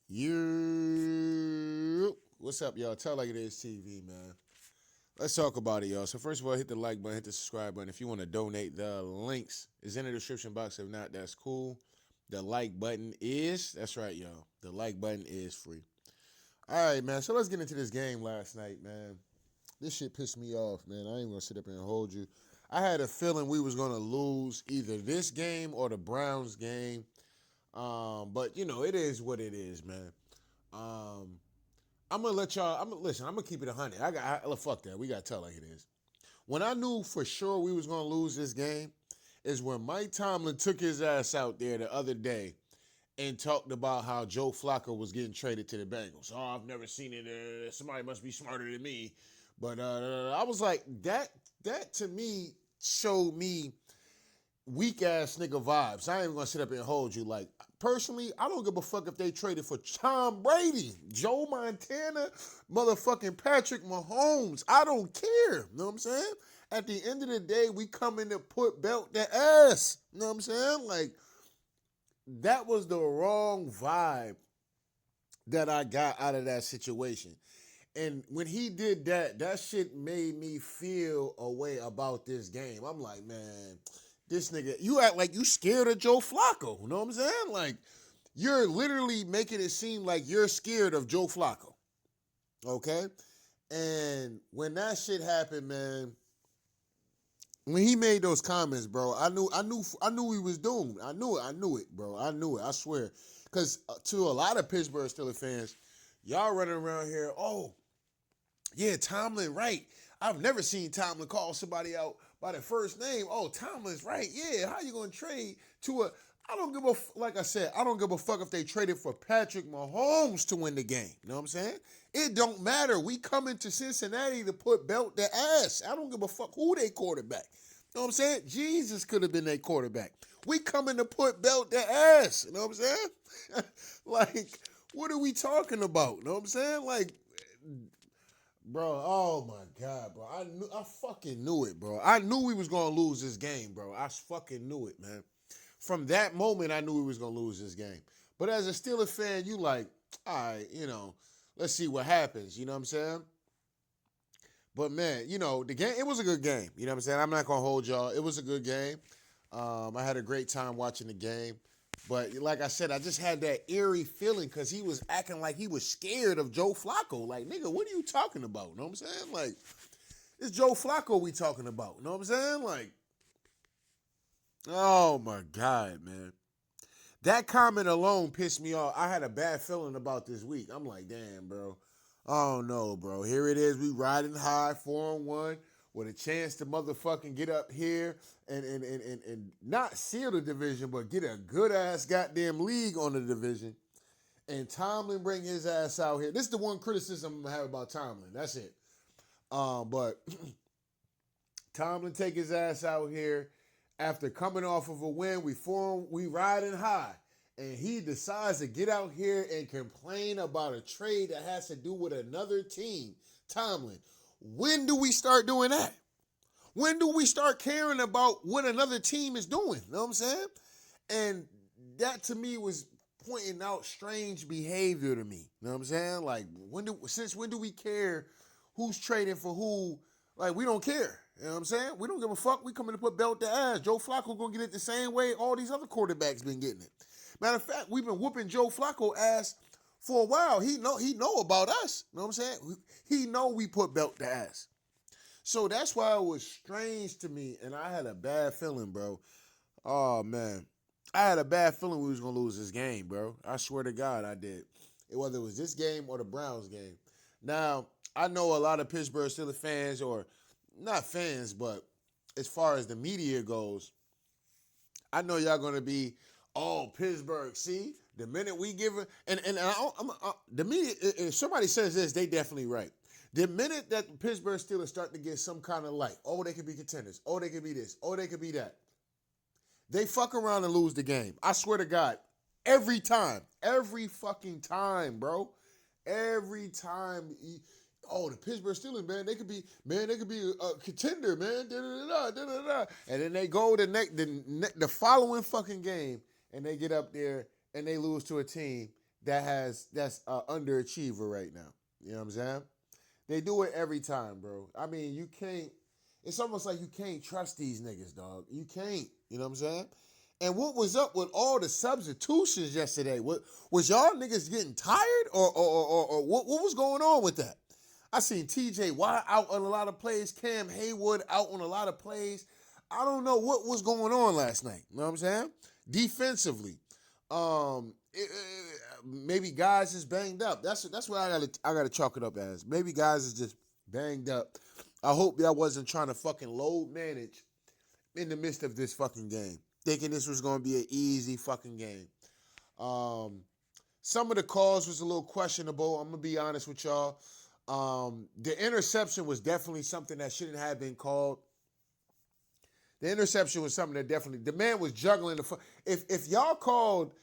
You. What's up, y'all? Tell like it is TV, man. Let's talk about it, y'all. So first of all, hit the like button, hit the subscribe button. If you want to donate, the links is in the description box. If not, that's cool. The like button is, that's right, y'all. The like button is free. All right, man. So let's get into this game last night, man. This shit pissed me off, man. I ain't gonna sit up here and hold you. I had a feeling we was gonna lose either this game or the Browns game. But you know, it is what it is, man. Um, I'm gonna let y'all. Listen. I'm gonna keep it 100. Fuck that. We gotta tell like it is. When I knew for sure we was gonna lose this game, is when Mike Tomlin took his ass out there the other day and talked about how Joe Flacco was getting traded to the Bengals. Oh, I've never seen it. Somebody must be smarter than me. But I was like, that to me showed me weak ass nigga vibes. I ain't even gonna sit up here and hold you. Like, personally, I don't give a fuck if they traded for Tom Brady, Joe Montana, motherfucking Patrick Mahomes. I don't care. You know what I'm saying? At the end of the day, we come in to put belt the ass. You know what I'm saying? Like, that was the wrong vibe that I got out of that situation. And when he did that, that shit made me feel a way about this game. I'm like, man, this nigga, you act like you scared of Joe Flacco. You know what I'm saying? Like, you're literally making it seem like you're scared of Joe Flacco. Okay? And when that shit happened, man, when he made those comments, bro, I knew he was doomed. I knew it, bro. I knew it. I swear. Because to a lot of Pittsburgh Steelers fans, y'all running around here, oh, yeah, Tomlin, right. I've never seen Tomlin call somebody out by their first name. Oh, Tomlin's right. Yeah, how you going to trade to a... I don't give a... Like I said, I don't give a fuck if they traded for Patrick Mahomes to win the game. You know what I'm saying? It don't matter. We coming to Cincinnati to put belt their ass. I don't give a fuck who they quarterback. You know what I'm saying? Jesus could have been their quarterback. We coming to put belt their ass. You know what I'm saying? Like, what are we talking about? You know what I'm saying? Like... Bro, oh my God, bro. I fucking knew it, bro. I knew we was gonna lose this game, bro. I fucking knew it, man. From that moment, I knew we was gonna lose this game. But as a Steelers fan, you like, all right, you know, let's see what happens. You know what I'm saying? But man, you know, the game, it was a good game. You know what I'm saying? I'm not gonna hold y'all. It was a good game. I had a great time watching the game. But like I said, I just had that eerie feeling because he was acting like he was scared of Joe Flacco. Like, nigga, what are you talking about? You know what I'm saying? Like, it's Joe Flacco we talking about. You know what I'm saying? Like, oh my God, man. That comment alone pissed me off. I had a bad feeling about this week. I'm like, damn, bro. Oh no, bro. Here it is. We riding high, 4-1, with a chance to motherfucking get up here and not seal the division, but get a good ass goddamn league on the division. And Tomlin bring his ass out here. This is the one criticism I'm gonna have about Tomlin. That's it. But Tomlin take his ass out here after coming off of a win. We riding high. And he decides to get out here and complain about a trade that has to do with another team. Tomlin, when do we start doing that? When do we start caring about what another team is doing? You know what I'm saying? And that to me was pointing out strange behavior to me. You know what I'm saying? Like, since when do we care who's trading for who? Like, we don't care. You know what I'm saying? We don't give a fuck. We coming to put belt to ass. Joe Flacco gonna get it the same way all these other quarterbacks been getting it. Matter of fact, we've been whooping Joe Flacco ass for a while. He know about us. You know what I'm saying? He know we put belt to ass. So that's why it was strange to me, and I had a bad feeling, bro. Oh, man. I had a bad feeling we was going to lose this game, bro. I swear to God I did. Whether it was this game or the Browns game. Now, I know a lot of Pittsburgh Steelers fans, or not fans, but as far as the media goes, I know y'all going to be, oh, Pittsburgh, see? The minute we give it, the media, if somebody says this, they definitely right. The minute that the Pittsburgh Steelers start to get some kind of light, oh, they could be contenders, oh, they could be this, oh, they could be that, they fuck around and lose the game. I swear to God, every time, every fucking time, bro. Every time. oh, the Pittsburgh Steelers, man, they could be a contender, man. Da, da, da, da, da, da. And then they go the following fucking game, and they get up there and they lose to a team that's underachiever right now. You know what I'm saying? They do it every time, bro. I mean, you can't. It's almost like you can't trust these niggas, dog. You can't. You know what I'm saying? And what was up with all the substitutions yesterday? What was y'all niggas getting tired, or what was going on with that? I seen TJ Watt out on a lot of plays, Cam Haywood out on a lot of plays. I don't know what was going on last night. You know what I'm saying? Defensively, maybe guys is banged up. That's what I gotta chalk it up as. Maybe guys is just banged up. I hope y'all wasn't trying to fucking load manage in the midst of this fucking game, thinking this was going to be an easy fucking game. Some of the calls was a little questionable. I'm going to be honest with y'all. The interception was definitely something that shouldn't have been called. The interception was something that definitely, the man was juggling if y'all called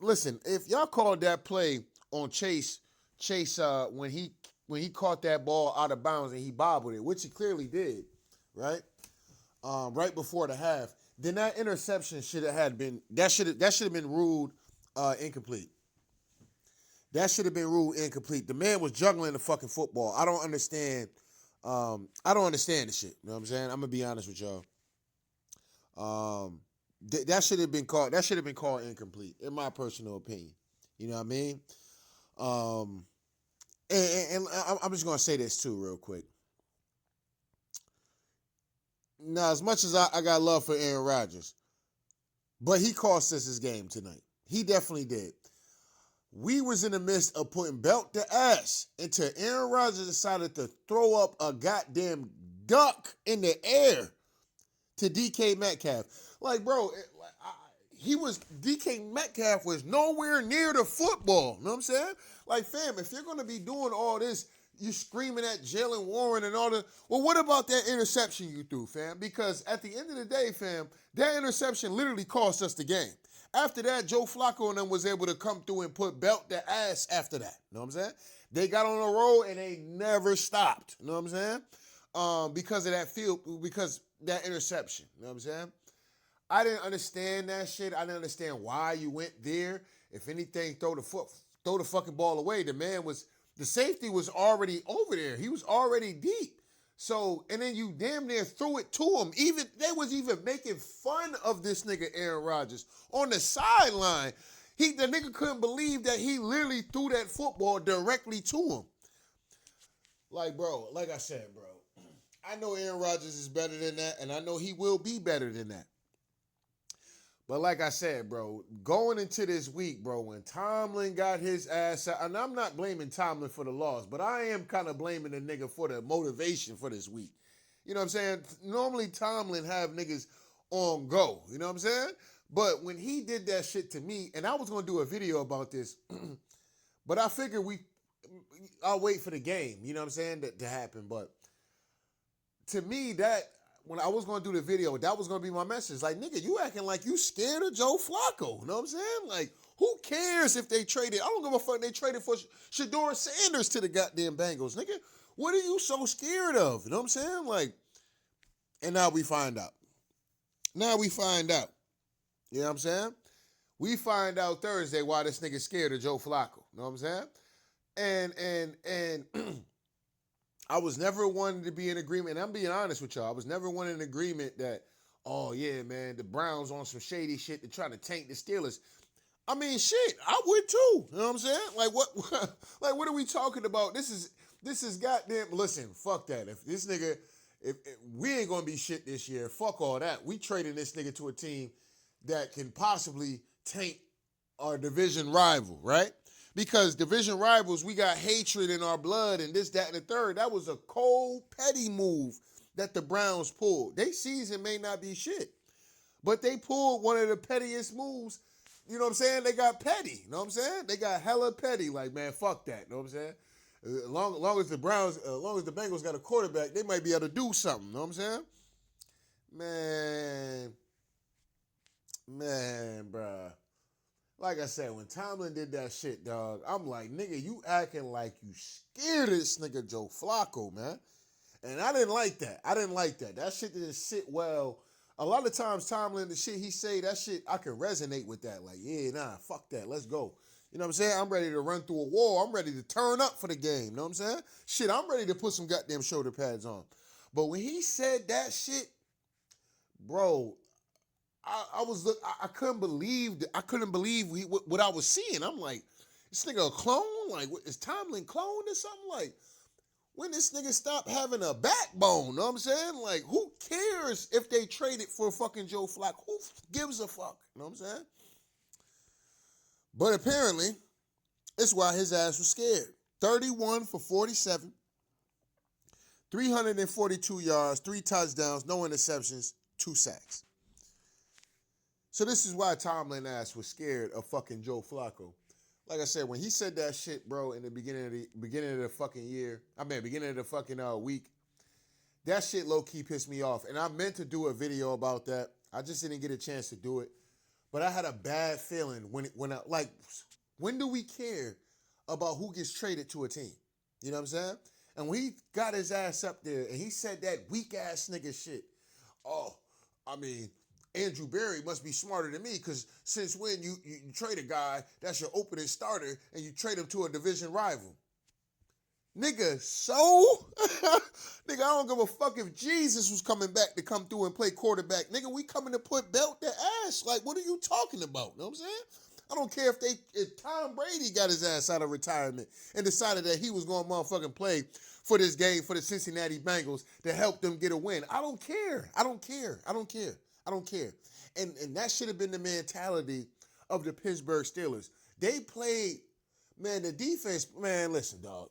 listen, if y'all called that play on Chase when he caught that ball out of bounds and he bobbled it, which he clearly did, right? Right before the half, then that interception should have been ruled incomplete. That should have been ruled incomplete. The man was juggling the fucking football. I don't understand. I don't understand the shit. You know what I'm saying? I'm gonna be honest with y'all. That should have been called. That should have been called incomplete, in my personal opinion. You know what I mean? And I'm just gonna say this too, real quick. Now, as much as I got love for Aaron Rodgers, but he cost us his game tonight. He definitely did. We was in the midst of putting belt to ass until Aaron Rodgers decided to throw up a goddamn duck in the air to DK Metcalf. Like, bro, DK Metcalf was nowhere near the football. You know what I'm saying? Like, fam, if you're going to be doing all this, you screaming at Jalen Warren and all the, well, what about that interception you threw, fam? Because at the end of the day, fam, that interception literally cost us the game. After that, Joe Flacco and them was able to come through and put belt to ass after that. You know what I'm saying? They got on a roll and they never stopped. You know what I'm saying? Because of because that interception. You know what I'm saying? I didn't understand that shit. I didn't understand why you went there. If anything, throw the fucking ball away. The safety was already over there. He was already deep. So, and then you damn near threw it to him. They was even making fun of this nigga Aaron Rodgers on the sideline. The nigga couldn't believe that he literally threw that football directly to him. Like, bro, like I said, bro, I know Aaron Rodgers is better than that, and I know he will be better than that. But like I said, bro, going into this week, bro, when Tomlin got his ass out, and I'm not blaming Tomlin for the loss, but I am kind of blaming the nigga for the motivation for this week. You know what I'm saying? Normally Tomlin have niggas on go, you know what I'm saying? But when he did that shit to me, and I was going to do a video about this, but I figured I'll wait for the game, you know what I'm saying, to happen. But to me, when I was going to do the video, that was going to be my message. Like, nigga, you acting like you scared of Joe Flacco. You know what I'm saying? Like, who cares if they traded? I don't give a fuck they traded for Shador Sanders to the goddamn Bengals. Nigga, what are you so scared of? You know what I'm saying? Like, and now we find out. You know what I'm saying? We find out Thursday why this nigga scared of Joe Flacco. You know what I'm saying? And I was never one to be in agreement, and I'm being honest with y'all. I was never one in agreement that, oh, yeah, man, the Browns on some shady shit to try to tank the Steelers. I mean, shit, I would too. You know what I'm saying? Like, what are we talking about? This is goddamn, listen, fuck that. If this nigga, if we ain't going to be shit this year, fuck all that. We trading this nigga to a team that can possibly tank our division rival, right? Because division rivals, we got hatred in our blood and this, that, and the third. That was a cold, petty move that the Browns pulled. Their season may not be shit, but they pulled one of the pettiest moves. You know what I'm saying? They got petty. You know what I'm saying? They got hella petty. Like, man, fuck that. You know what I'm saying? As long as the Bengals got a quarterback, they might be able to do something. You know what I'm saying? Man, bruh. Like I said, when Tomlin did that shit, dog, I'm like, nigga, you acting like you scared of this nigga Joe Flacco, man. And I didn't like that. I didn't like that. That shit didn't sit well. A lot of times, Tomlin, the shit he say, that shit, I can resonate with that. Like, yeah, nah, fuck that. Let's go. You know what I'm saying? I'm ready to run through a wall. I'm ready to turn up for the game. You know what I'm saying? Shit, I'm ready to put some goddamn shoulder pads on. But when he said that shit, bro, I couldn't believe what I was seeing. I'm like, this nigga a clone? Like, is Tomlin clone or something? Like, when this nigga stop having a backbone? Know what I'm saying? Like, who cares if they traded for fucking Joe Flacco? Who gives a fuck? You know what I'm saying? But apparently, it's why his ass was scared. 31 for 47, 342 yards, 3 touchdowns, no interceptions, 2 sacks. So this is why Tomlin ass was scared of fucking Joe Flacco. Like I said, when he said that shit, bro, in the beginning of the fucking year, beginning of the fucking week, that shit low-key pissed me off. And I meant to do a video about that. I just didn't get a chance to do it. But I had a bad feeling when do we care about who gets traded to a team? You know what I'm saying? And when he got his ass up there and he said that weak-ass nigga shit, Andrew Berry must be smarter than me because since when you trade a guy that's your opening starter and you trade him to a division rival? Nigga, so? Nigga, I don't give a fuck if Jesus was coming back to come through and play quarterback. Nigga, we coming to put belt to ass. Like, what are you talking about? You know what I'm saying? I don't care if Tom Brady got his ass out of retirement and decided that he was going to motherfucking play for this game for the Cincinnati Bengals to help them get a win. I don't care. I don't care. And that should have been the mentality of the Pittsburgh Steelers. They played, man, the defense, man, listen, dog.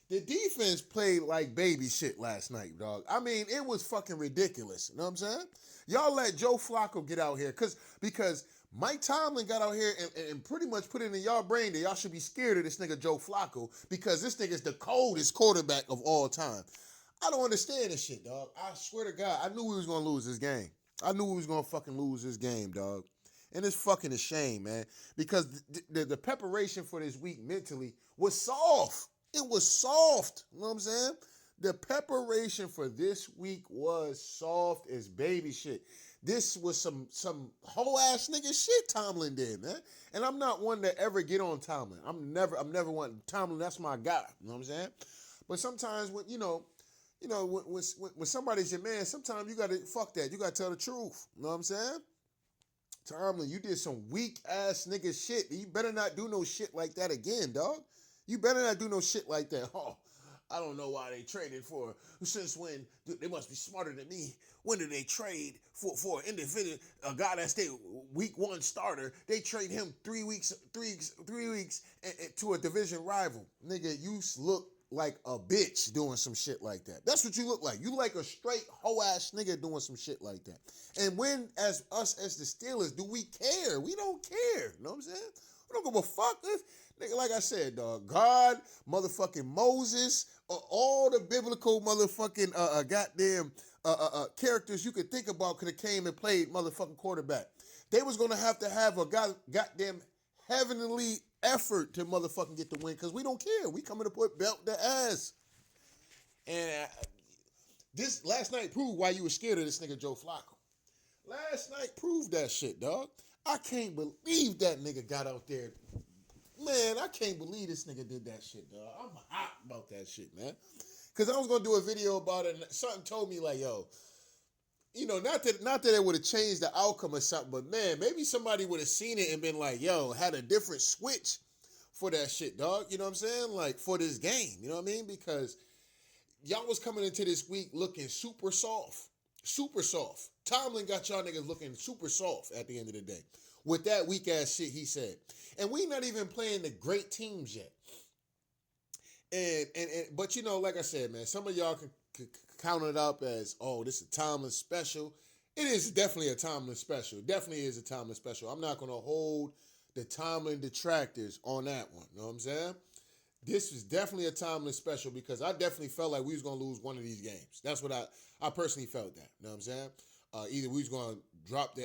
The defense played like baby shit last night, dog. I mean, it was fucking ridiculous. You know what I'm saying? Y'all let Joe Flacco get out here because Mike Tomlin got out here and pretty much put it in y'all brain that y'all should be scared of this nigga Joe Flacco because this nigga's the coldest quarterback of all time. I don't understand this shit, dog. I swear to God, I knew we was going to lose this game. I knew we was going to fucking lose this game, dog. And it's fucking a shame, man, because the preparation for this week mentally was soft. It was soft. You know what I'm saying? The preparation for this week was soft as baby shit. This was some whole ass nigga shit Tomlin did, man. And I'm not one to ever get on Tomlin. I'm never one. Tomlin, that's my guy. You know what I'm saying? But sometimes when when somebody's your man, sometimes you gotta fuck that. You gotta tell the truth. You know what I'm saying? Tomlin, you did some weak ass nigga shit. You better not do no shit like that again, dog. You better not do no shit like that. Oh, I don't know why they traded for, since when, they must be smarter than me. When did they trade for an individual, a guy that's their week 1 starter? They trade him 3 weeks to a division rival. Nigga, you look like a bitch doing some shit like that. That's what you look like. You like a straight hoe ass nigga doing some shit like that. And when, as the Steelers, do we care? We don't care. You know what I'm saying? We don't give a fuck. Nigga, like I said, dog, God, motherfucking Moses, all the biblical motherfucking goddamn characters you could think about could have came and played motherfucking quarterback. They was going to have a goddamn heavenly effort to motherfucking get the win because we don't care. We coming to put belt to ass. And this last night proved why you were scared of this nigga Joe Flacco. Last night proved that shit, dog. I can't believe that nigga got out there. Man, I can't believe this nigga did that shit, dog. I'm hot about that shit, man. Because I was going to do a video about it, and something told me, like, yo, not that it would have changed the outcome or something, but, man, maybe somebody would have seen it and been like, yo, had a different switch for that shit, dog. You know what I'm saying? Like, for this game, you know what I mean? Because y'all was coming into this week looking super soft. Super soft. Tomlin got y'all niggas looking super soft at the end of the day with that weak-ass shit he said. And we not even playing the great teams yet. But like I said, man, some of y'all can count it up as, oh, this is a Tomlin special. It is definitely a Tomlin special. Definitely is a Tomlin special. I'm not going to hold the Tomlin detractors on that one. You know what I'm saying? This is definitely a Tomlin special because I definitely felt like we was going to lose one of these games. That's what I personally felt that. You know what I'm saying? Either we was going to drop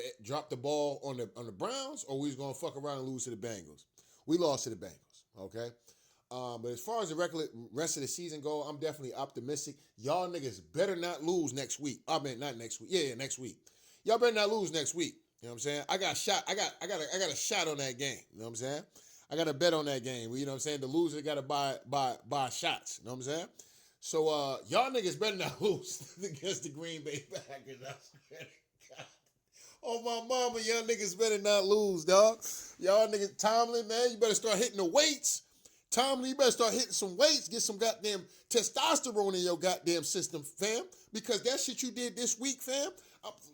the ball on the Browns, or we was gonna fuck around and lose to the Bengals. We lost to the Bengals. Okay. But as far as the rest of the season go, I'm definitely optimistic. Y'all niggas better not lose next week. I mean, not next week. Yeah, next week. Y'all better not lose next week. You know what I'm saying? I got a shot on that game. You know what I'm saying? I got a bet on that game. You know what I'm saying? The loser got to buy shots. You know what I'm saying? So y'all niggas better not lose against the Green Bay Packers. I swear to God. Oh my mama, y'all niggas better not lose, dog. Y'all niggas, Tomlin, man, you better start hitting the weights. Tomlin, you better start hitting some weights, get some goddamn testosterone in your goddamn system, fam. Because that shit you did this week, fam.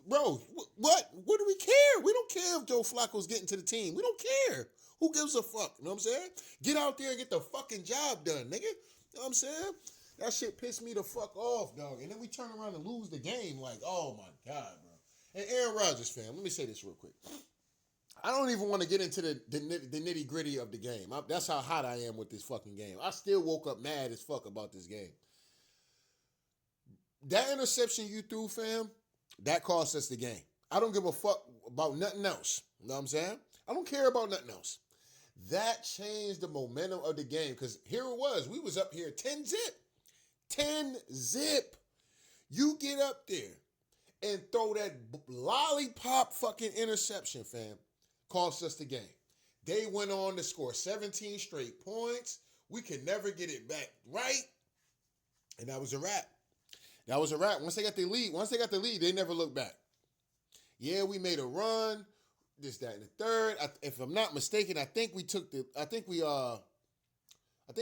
Bro, what? What do we care? We don't care if Joe Flacco's getting to the team. We don't care. Who gives a fuck? You know what I'm saying? Get out there and get the fucking job done, nigga. You know what I'm saying? That shit pissed me the fuck off, dog. And then we turn around and lose the game like, oh my God, bro. And Aaron Rodgers, fam, let me say this real quick. I don't even want to get into the nitty gritty of the game. That's how hot I am with this fucking game. I still woke up mad as fuck about this game. That interception you threw, fam, that cost us the game. I don't give a fuck about nothing else. You know what I'm saying? I don't care about nothing else. That changed the momentum of the game because here it was. We was up here 10 zip. 10 zip. You get up there and throw that lollipop fucking interception, fam. Cost us the game. They went on to score 17 straight points. We could never get it back right. And that was a wrap. That was a wrap. Once they got the lead, they never looked back. Yeah, we made a run. This, that, and the third. If I'm not mistaken, I think we took the lead.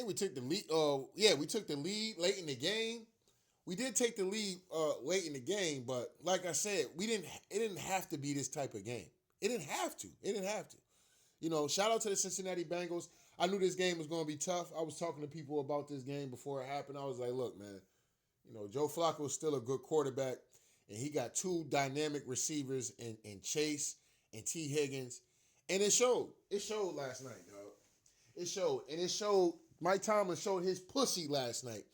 We took the lead late in the game. We did take the lead late in the game, but like I said, it didn't have to be this type of game. It didn't have to. You know, shout out to the Cincinnati Bengals. I knew this game was going to be tough. I was talking to people about this game before it happened. I was like, look, man, you know, Joe Flacco is still a good quarterback, and he got two dynamic receivers in Chase and T. Higgins, and it showed. It showed last night, dog. It showed. And it showed, Mike Tomlin showed his pussy last night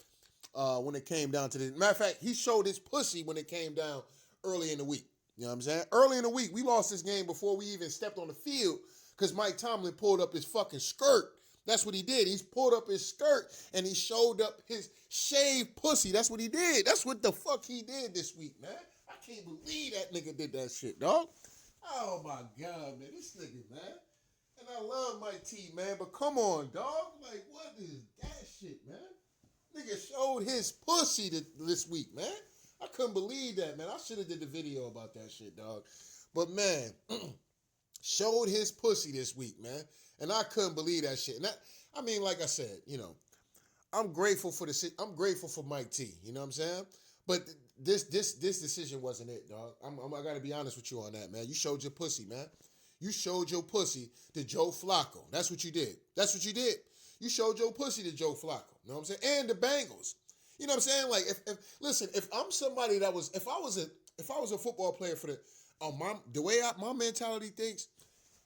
when it came down to this. Matter of fact, he showed his pussy when it came down early in the week. You know what I'm saying? Early in the week, we lost this game before we even stepped on the field because Mike Tomlin pulled up his fucking skirt. That's what he did. He pulled up his skirt and he showed up his shaved pussy. That's what he did. That's what the fuck he did this week, man. I can't believe that nigga did that shit, dog. Oh, my God, man. This nigga, man. And I love Mike T, man, but come on, dog. Like, what is that shit, man? Nigga showed his pussy this week, man. I couldn't believe that, man. I should have did the video about that shit, dog. But, man, showed his pussy this week, man. And I couldn't believe that shit. And like I said, you know, I'm grateful for Mike T, you know what I'm saying? But this decision wasn't it, dog. I got to be honest with you on that, man. You showed your pussy, man. You showed your pussy to Joe Flacco. That's what you did. You showed your pussy to Joe Flacco. You know what I'm saying? And the Bengals. You know what I'm saying? Like, if I'm somebody if I was a football player for the way my mentality thinks,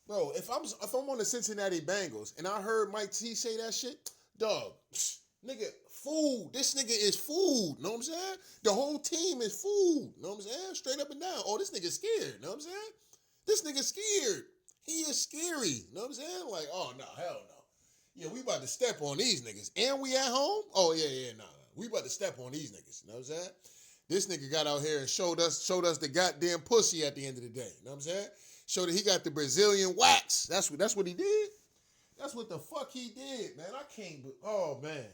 bro, if I'm on the Cincinnati Bengals and I heard Mike T say that shit, dog, nigga, food. This nigga is food. Know what I'm saying? The whole team is food. Know what I'm saying? Straight up and down. Oh, this nigga scared. Know what I'm saying? This nigga scared. He is scary. Know what I'm saying? Like, oh, no, hell no. Yeah, we about to step on these niggas. And we at home? Oh, yeah, nah. We about to step on these niggas. You know what I'm saying? This nigga got out here and showed us the goddamn pussy at the end of the day. You know what I'm saying? Showed that he got the Brazilian wax. That's what he did. That's what the fuck he did, man. Oh, man.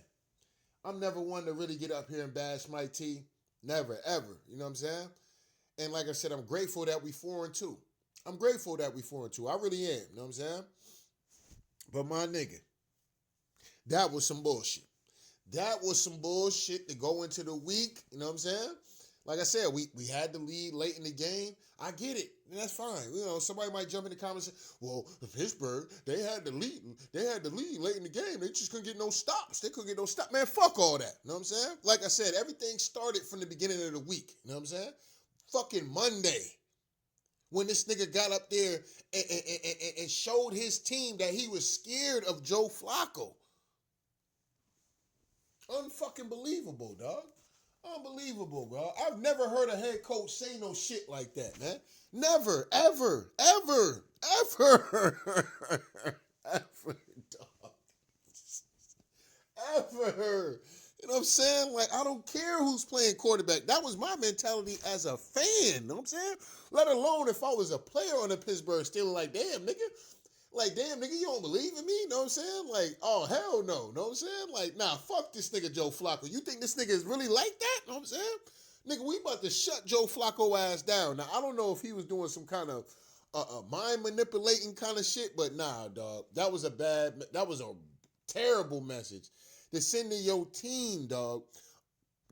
I'm never one to really get up here and bash Mike T. Never, ever. You know what I'm saying? And like I said, I'm grateful that we 4-2. I'm grateful that we 4-2. I really am. You know what I'm saying? But my nigga, that was some bullshit. That was some bullshit to go into the week. You know what I'm saying? Like I said, we had the lead late in the game. I get it. And that's fine. You know, somebody might jump in the comments and say, well, Pittsburgh, they had the lead. They had the lead late in the game. They just couldn't get no stops. They couldn't get no stops. Man, fuck all that. You know what I'm saying? Like I said, everything started from the beginning of the week. You know what I'm saying? Fucking Monday. When this nigga got up there and showed his team that he was scared of Joe Flacco. Unfucking believable, dog. Unbelievable, bro. I've never heard a head coach say no shit like that, man. Never, ever, ever, ever, ever, dog. Ever. You know what I'm saying? Like, I don't care who's playing quarterback. That was my mentality as a fan. You know what I'm saying? Let alone if I was a player on the Pittsburgh Steelers, like, damn, nigga. Like, damn, nigga, you don't believe in me? You know what I'm saying? Like, oh, hell no. You know what I'm saying? Like, nah, fuck this nigga Joe Flacco. You think this nigga is really like that? You know what I'm saying? Nigga, we about to shut Joe Flacco ass down. Now, I don't know if he was doing some kind of mind manipulating kind of shit, but nah, dog. That was a terrible message to send to your team, dog,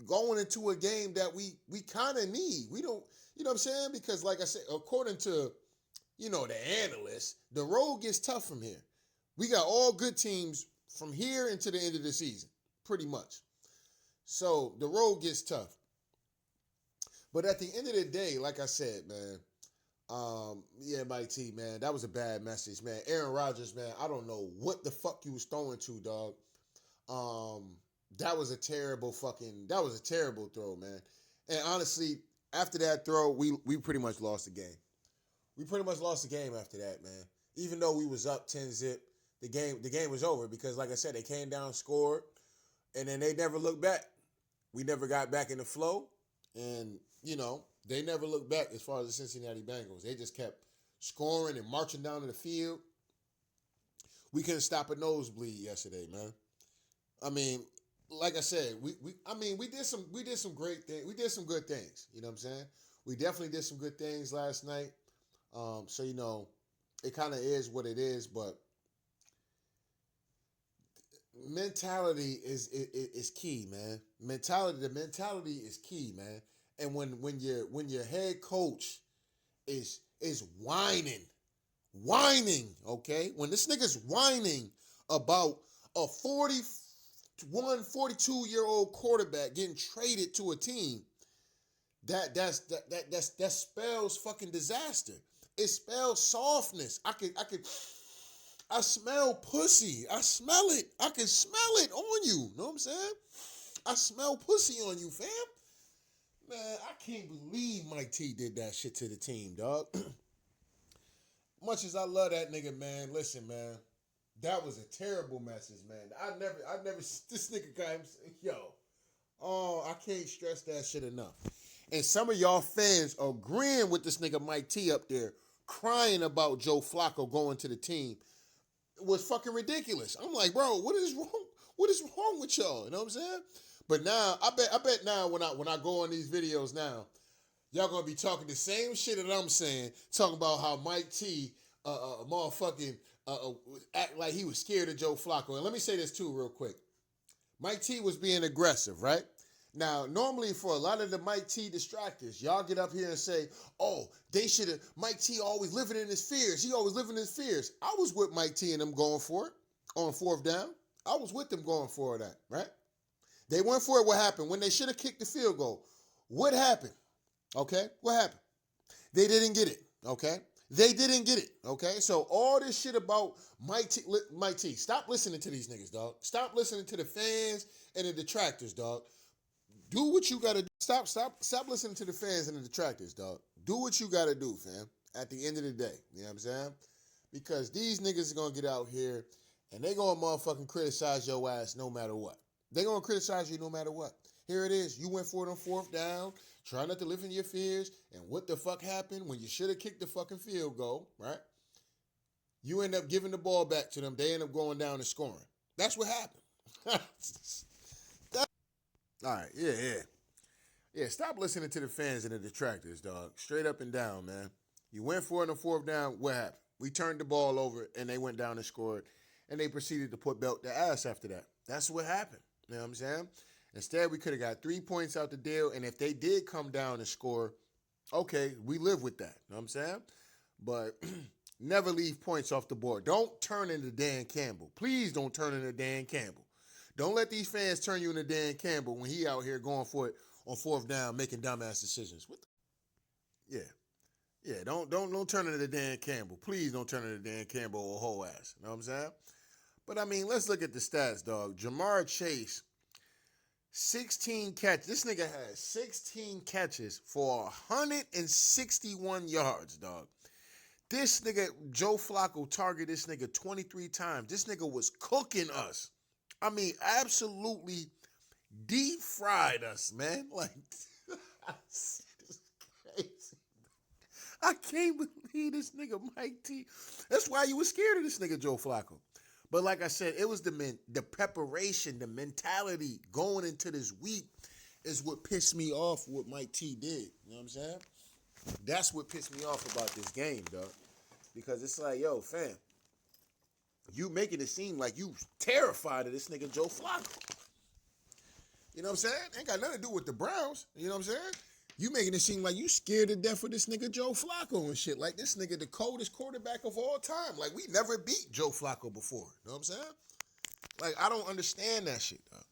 going into a game that we kind of need. We don't, you know what I'm saying? Because like I said, according to, the analysts, the road gets tough from here. We got all good teams from here into the end of the season, pretty much. So the road gets tough. But at the end of the day, like I said, man, yeah, Mike T, man, that was a bad message, man. Aaron Rodgers, man, I don't know what the fuck you was throwing to, dog. That was a terrible throw, man. And honestly, after that throw, we pretty much lost the game. We pretty much lost the game after that, man. Even though we was up 10-zip, the game was over because, like I said, they came down, scored, and then they never looked back. We never got back in the flow, and, they never looked back as far as the Cincinnati Bengals. They just kept scoring and marching down to the field. We couldn't stop a nosebleed yesterday, man. I mean, like I said, we did some great things. We did some good things. You know what I'm saying? We definitely did some good things last night. So it kind of is what it is, but mentality is key, man. The mentality is key, man. And when your head coach is whining, okay? When this nigga's whining about a 42-year-old quarterback getting traded to a team, that spells fucking disaster. It spells softness. I smell pussy. I smell it. I can smell it on you. Know what I'm saying? I smell pussy on you, fam. Man, I can't believe Mike T did that shit to the team, dog. Much as I love that nigga, man, listen, man. That was a terrible message, man. This nigga got him, oh, I can't stress that shit enough. And some of y'all fans agreeing with this nigga Mike T up there, crying about Joe Flacco going to the team. It was fucking ridiculous. I'm like, bro, what is wrong? What is wrong with y'all? You know what I'm saying? But now, I bet now when I go on these videos now, y'all gonna be talking the same shit that I'm saying, talking about how Mike T, motherfucking, act like he was scared of Joe Flacco. And let me say this too, real quick. Mike T was being aggressive, right? Now, normally for a lot of the Mike T distractors, y'all get up here and say, oh, they should have, Mike T always living in his fears. He always living in his fears. I was with Mike T and them going for it on fourth down. I was with them going for that, right? They went for it. What happened? When they should have kicked the field goal, what happened? Okay? What happened? They didn't get it, okay? They didn't get it, okay? So all this shit about Mike T, stop listening to these niggas, dog. Stop listening to the fans and the detractors, dog. Do what you gotta do. Stop listening to the fans and the detractors, dog. Do what you gotta do, fam. At the end of the day. You know what I'm saying? Because these niggas are gonna get out here and they gonna motherfucking criticize your ass no matter what. They gonna criticize you no matter what. Here it is. You went for it on fourth down. Try not to live in your fears. And what the fuck happened when you should have kicked the fucking field goal, right? You end up giving the ball back to them. They end up going down and scoring. That's what happened. All right, yeah. Yeah, stop listening to the fans and the detractors, dog. Straight up and down, man. You went for it on fourth down. What happened? We turned the ball over, and they went down and scored, and they proceeded to put belt their ass after that. That's what happened. You know what I'm saying? Instead, we could have got 3 points out the deal, and if they did come down and score, okay, we live with that. You know what I'm saying? But never leave points off the board. Don't turn into Dan Campbell. Please don't turn into Dan Campbell. Don't let these fans turn you into Dan Campbell when he out here going for it on fourth down, making dumbass decisions. Yeah. Don't turn into Dan Campbell. Please don't turn into Dan Campbell or whole ass. You know what I'm saying? But I mean, let's look at the stats, dog. Jamar Chase 16 catches. This nigga had 16 catches for 161 yards, dog. This nigga, Joe Flacco, targeted this nigga 23 times. This nigga was cooking us. I mean, absolutely deep fried us, man. Like, this is crazy. I can't believe this nigga Mike T. That's why you was scared of this nigga Joe Flacco. But like I said, it was the preparation, the mentality going into this week is what pissed me off what Mike T did. You know what I'm saying? That's what pissed me off about this game, dog. Because it's like, yo, fam, you making it seem like you terrified of this nigga Joe Flacco. You know what I'm saying? Ain't got nothing to do with the Browns. You know what I'm saying? You making it seem like you scared to death of this nigga Joe Flacco and shit. Like this nigga the coldest quarterback of all time. Like we never beat Joe Flacco before. You know what I'm saying? Like I don't understand that shit, dog.